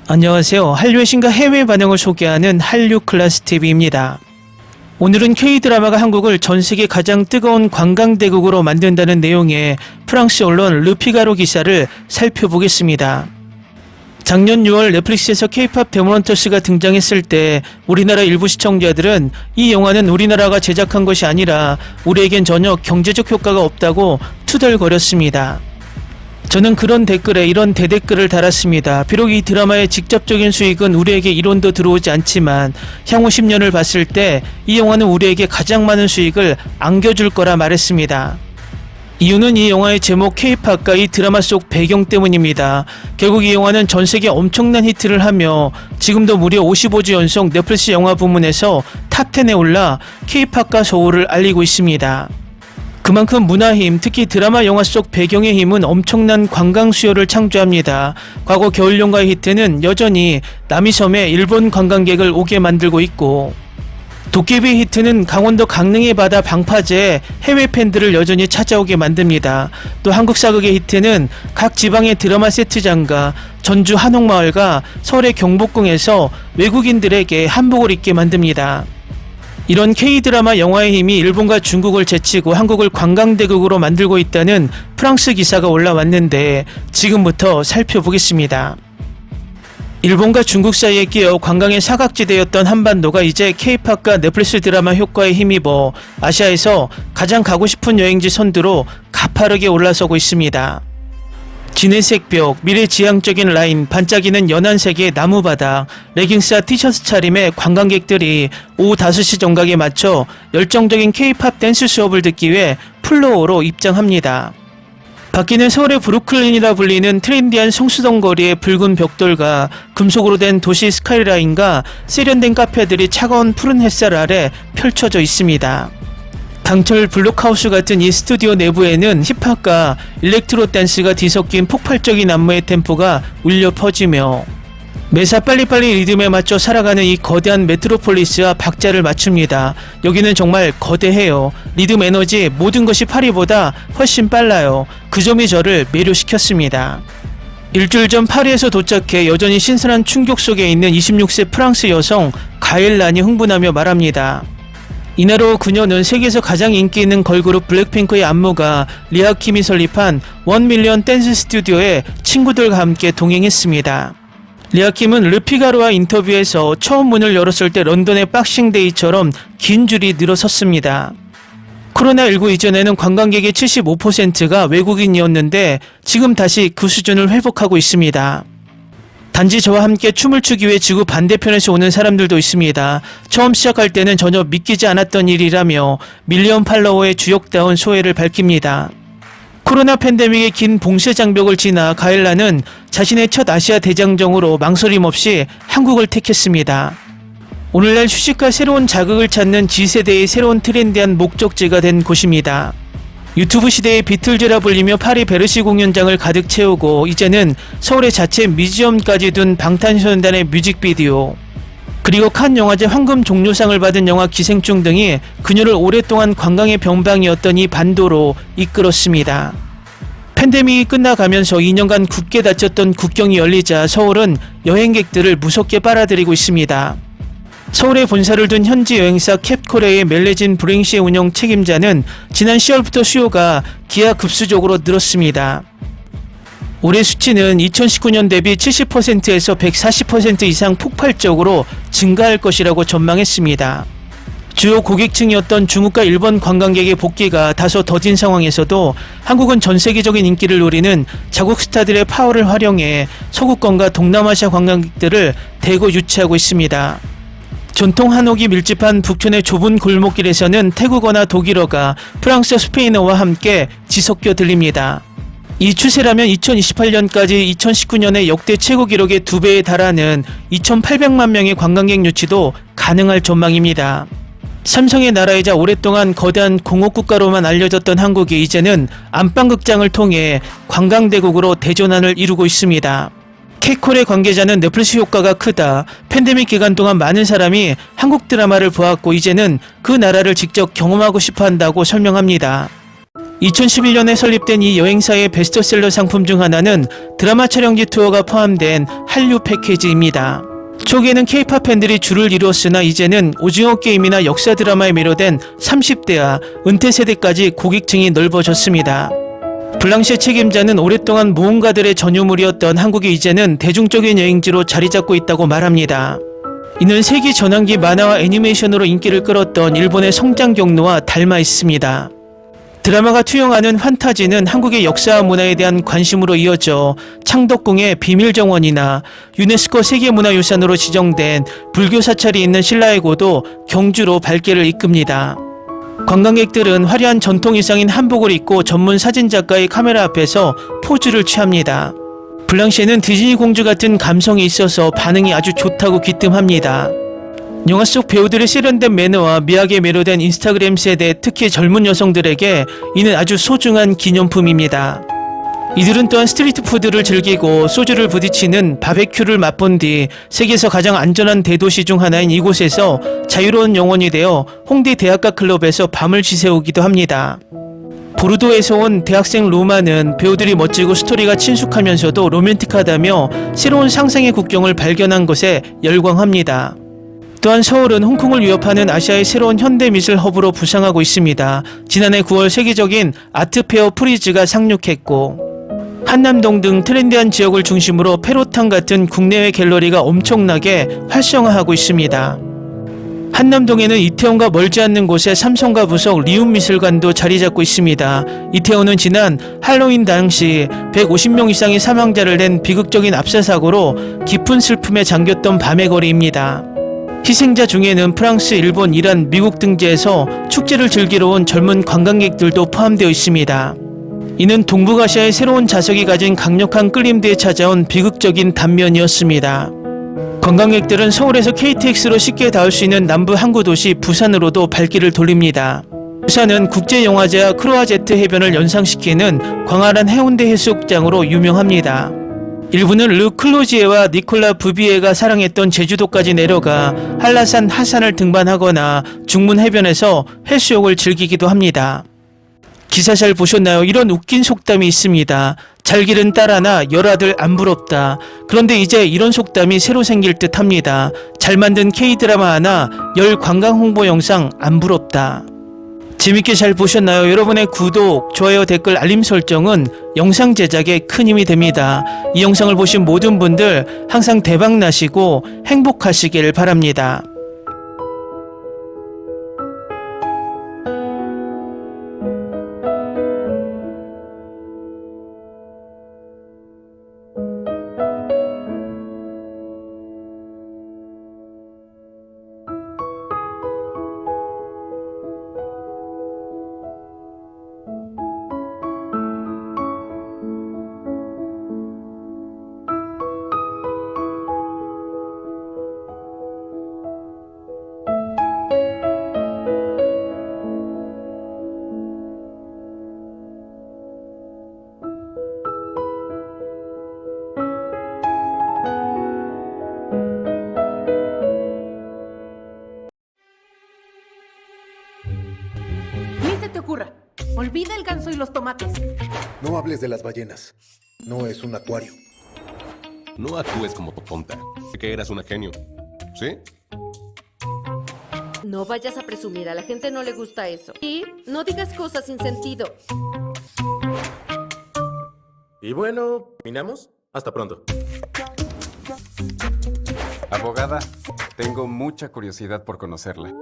안녕하세요. 한류의 신과 해외 반응을 소개하는 한류클래스TV입니다. 오늘은 K드라마가 한국을 전세계 가장 뜨거운 관광대국으로 만든다는 내용의 프랑스 언론 르피가로 기사를 살펴보겠습니다. 작년 6월 넷플릭스에서 K-POP 데모넌터스가 등장했을 때 우리나라 일부 시청자들은 이 영화는 우리나라가 제작한 것이 아니라 우리에겐 전혀 경제적 효과가 없다고 투덜거렸습니다. 저는 그런 댓글에 이런 대댓글을 달았습니다. 비록 이 드라마의 직접적인 수익은 우리에게 1원도 들어오지 않지만 향후 10년을 봤을 때 이 영화는 우리에게 가장 많은 수익을 안겨줄 거라 말했습니다. 이유는 이 영화의 제목 K-POP과 이 드라마 속 배경 때문입니다. 결국 이 영화는 전세계 엄청난 히트를 하며 지금도 무려 55주 연속 넷플릭스 영화 부문에서 탑10에 올라 K-POP과 소울을 알리고 있습니다. 그만큼 문화 힘, 특히 드라마 영화 속 배경의 힘은 엄청난 관광 수요를 창조합니다. 과거 겨울연가의 히트는 여전히 남이섬에 일본 관광객을 오게 만들고 있고, 도깨비의 히트는 강원도 강릉의 바다 방파제에 해외 팬들을 여전히 찾아오게 만듭니다. 또 한국 사극의 히트는 각 지방의 드라마 세트장과 전주 한옥마을과 서울의 경복궁에서 외국인들에게 한복을 입게 만듭니다. 이런 K드라마 영화의 힘이 일본과 중국을 제치고 한국을 관광대국으로 만들고 있다는 프랑스 기사가 올라왔는데 지금부터 살펴보겠습니다. 일본과 중국 사이에 끼어 관광의 사각지대였던 한반도가 이제 K-POP과 넷플릭스 드라마 효과에 힘입어 아시아에서 가장 가고 싶은 여행지 선두로 가파르게 올라서고 있습니다. 진해색 벽, 미래지향적인 라인, 반짝이는 연한색의 나무바닥, 레깅스와 티셔츠 차림의 관광객들이 오후 5시 정각에 맞춰 열정적인 K-POP 댄스 수업을 듣기 위해 플로어로 입장합니다. 밖에는 서울의 브루클린이라 불리는 트렌디한 성수동 거리의 붉은 벽돌과 금속으로 된 도시 스카이라인과 세련된 카페들이 차가운 푸른 햇살 아래 펼쳐져 있습니다. 강철 블록하우스 같은 이 스튜디오 내부에는 힙합과 일렉트로 댄스가 뒤섞인 폭발적인 안무의 템포가 울려 퍼지며 매사 빨리빨리 리듬에 맞춰 살아가는 이 거대한 메트로폴리스와 박자를 맞춥니다. 여기는 정말 거대해요. 리듬 에너지 모든 것이 파리보다 훨씬 빨라요. 그 점이 저를 매료시켰습니다. 일주일 전 파리에서 도착해 여전히 신선한 충격 속에 있는 26세 프랑스 여성 가엘란이 흥분하며 말합니다. 이날 오후 그녀는 세계에서 가장 인기 있는 걸그룹 블랙핑크의 안무가 리아킴이 설립한 1밀리언 댄스 스튜디오에 친구들과 함께 동행했습니다. 리아킴은 르피가로와 인터뷰에서 처음 문을 열었을 때 런던의 박싱데이처럼 긴 줄이 늘어섰습니다. 코로나19 이전에는 관광객의 75%가 외국인이었는데 지금 다시 그 수준을 회복하고 있습니다. 단지 저와 함께 춤을 추기 위해 지구 반대편에서 오는 사람들도 있습니다. 처음 시작할 때는 전혀 믿기지 않았던 일이라며 밀리언 팔로워의 주역다운 소회를 밝힙니다. 코로나 팬데믹의 긴 봉쇄 장벽을 지나 가엘라는 자신의 첫 아시아 대장정으로 망설임 없이 한국을 택했습니다. 오늘날 휴식과 새로운 자극을 찾는 G세대의 새로운 트렌디한 목적지가 된 곳입니다. 유튜브 시대의 비틀즈라 불리며 파리 베르시 공연장을 가득 채우고 이제는 서울의 자체 뮤지엄까지 둔 방탄소년단의 뮤직비디오, 그리고 칸 영화제 황금 종려상을 받은 영화 기생충 등이 그녀를 오랫동안 관광의 병방이었던 이 반도로 이끌었습니다. 팬데믹이 끝나가면서 2년간 굳게 닫혔던 국경이 열리자 서울은 여행객들을 무섭게 빨아들이고 있습니다. 서울에 본사를 둔 현지 여행사 캡코레의 멜레진 브링시의 운영 책임자는 지난 10월부터 수요가 기하급수적으로 늘었습니다. 올해 수치는 2019년 대비 70%에서 140% 이상 폭발적으로 증가할 것이라고 전망했습니다. 주요 고객층이었던 중국과 일본 관광객의 복귀가 다소 더딘 상황에서도 한국은 전 세계적인 인기를 노리는 자국 스타들의 파워를 활용해 서구권과 동남아시아 관광객들을 대거 유치하고 있습니다. 전통 한옥이 밀집한 북촌의 좁은 골목길에서는 태국어나 독일어가 프랑스, 스페인어와 함께 뒤섞여 들립니다. 이 추세라면 2028년까지 2019년의 역대 최고 기록의 2배에 달하는 2,800만 명의 관광객 유치도 가능할 전망입니다. 삼성의 나라이자 오랫동안 거대한 공업국가로만 알려졌던 한국이 이제는 안방극장을 통해 관광대국으로 대전환을 이루고 있습니다. K콜의 관계자는 넷플릭스 효과가 크다. 팬데믹 기간 동안 많은 사람이 한국 드라마를 보았고 이제는 그 나라를 직접 경험하고 싶어 한다고 설명합니다. 2011년에 설립된 이 여행사의 베스트셀러 상품 중 하나는 드라마 촬영지 투어가 포함된 한류 패키지입니다. 초기에는 K-팝 팬들이 줄을 이루었으나 이제는 오징어 게임이나 역사 드라마에 매료된 30대와 은퇴 세대까지 고객층이 넓어졌습니다. 블랑시의 책임자는 오랫동안 모험가들의 전유물이었던 한국이 이제는 대중적인 여행지로 자리 잡고 있다고 말합니다. 이는 세기 전환기 만화와 애니메이션으로 인기를 끌었던 일본의 성장 경로와 닮아 있습니다. 드라마가 투영하는 판타지는 한국의 역사와 문화에 대한 관심으로 이어져 창덕궁의 비밀정원이나 유네스코 세계문화유산으로 지정된 불교 사찰이 있는 신라의 고도 경주로 발길을 이끕니다. 관광객들은 화려한 전통 의상인 한복을 입고 전문 사진작가의 카메라 앞에서 포즈를 취합니다. 블랑시에는 디즈니 공주 같은 감성이 있어서 반응이 아주 좋다고 귀뜸합니다. 영화 속 배우들의 세련된 매너와 미학에 매료된 인스타그램 세대, 특히 젊은 여성들에게 이는 아주 소중한 기념품입니다. 이들은 또한 스트리트 푸드를 즐기고 소주를 부딪히는 바베큐를 맛본 뒤 세계에서 가장 안전한 대도시 중 하나인 이곳에서 자유로운 영혼이 되어 홍대 대학가 클럽에서 밤을 지새우기도 합니다. 보르도에서 온 대학생 로마는 배우들이 멋지고 스토리가 친숙하면서도 로맨틱하다며 새로운 상상의 국경을 발견한 것에 열광합니다. 또한 서울은 홍콩을 위협하는 아시아의 새로운 현대미술 허브로 부상하고 있습니다. 지난해 9월 세계적인 아트페어 프리즈가 상륙했고 한남동 등 트렌디한 지역을 중심으로 페로탄 같은 국내외 갤러리가 엄청나게 활성화하고 있습니다. 한남동에는 이태원과 멀지 않는 곳에 삼성과 부속 리움미술관도 자리 잡고 있습니다. 이태원은 지난 할로윈 당시 150명 이상의 사망자를 낸 비극적인 압사사고로 깊은 슬픔에 잠겼던 밤의 거리입니다. 희생자 중에는 프랑스, 일본, 이란, 미국 등지에서 축제를 즐기러 온 젊은 관광객들도 포함되어 있습니다. 이는 동북아시아의 새로운 자석이 가진 강력한 끌림 뒤에 찾아온 비극적인 단면이었습니다. 관광객들은 서울에서 KTX로 쉽게 닿을 수 있는 남부 항구 도시 부산으로도 발길을 돌립니다. 부산은 국제영화제와 크루아제트 해변을 연상시키는 광활한 해운대 해수욕장으로 유명합니다. 일부는 르 클로지에와 니콜라 부비에가 사랑했던 제주도까지 내려가 한라산 하산을 등반하거나 중문 해변에서 해수욕을 즐기기도 합니다. 기사 잘 보셨나요? 이런 웃긴 속담이 있습니다. 잘 기른 딸 하나 열아들 안 부럽다. 그런데 이제 이런 속담이 새로 생길 듯 합니다. 잘 만든 K드라마 하나 열 관광 홍보 영상 안 부럽다. 재밌게 잘 보셨나요? 여러분의 구독, 좋아요, 댓글, 알림 설정은 영상 제작에 큰 힘이 됩니다. 이 영상을 보신 모든 분들 항상 대박 나시고 행복하시길 바랍니다. Ni se te ocurra. Olvida el ganso y los tomates. No hables de las ballenas. No es un acuario. No actúes como tonta. Sé que eras una genio. ¿Sí? No vayas a presumir, a la gente no le gusta eso. Y no digas cosas sin sentido. Y bueno, ¿terminamos? Hasta pronto. Abogada, tengo mucha curiosidad por conocerla.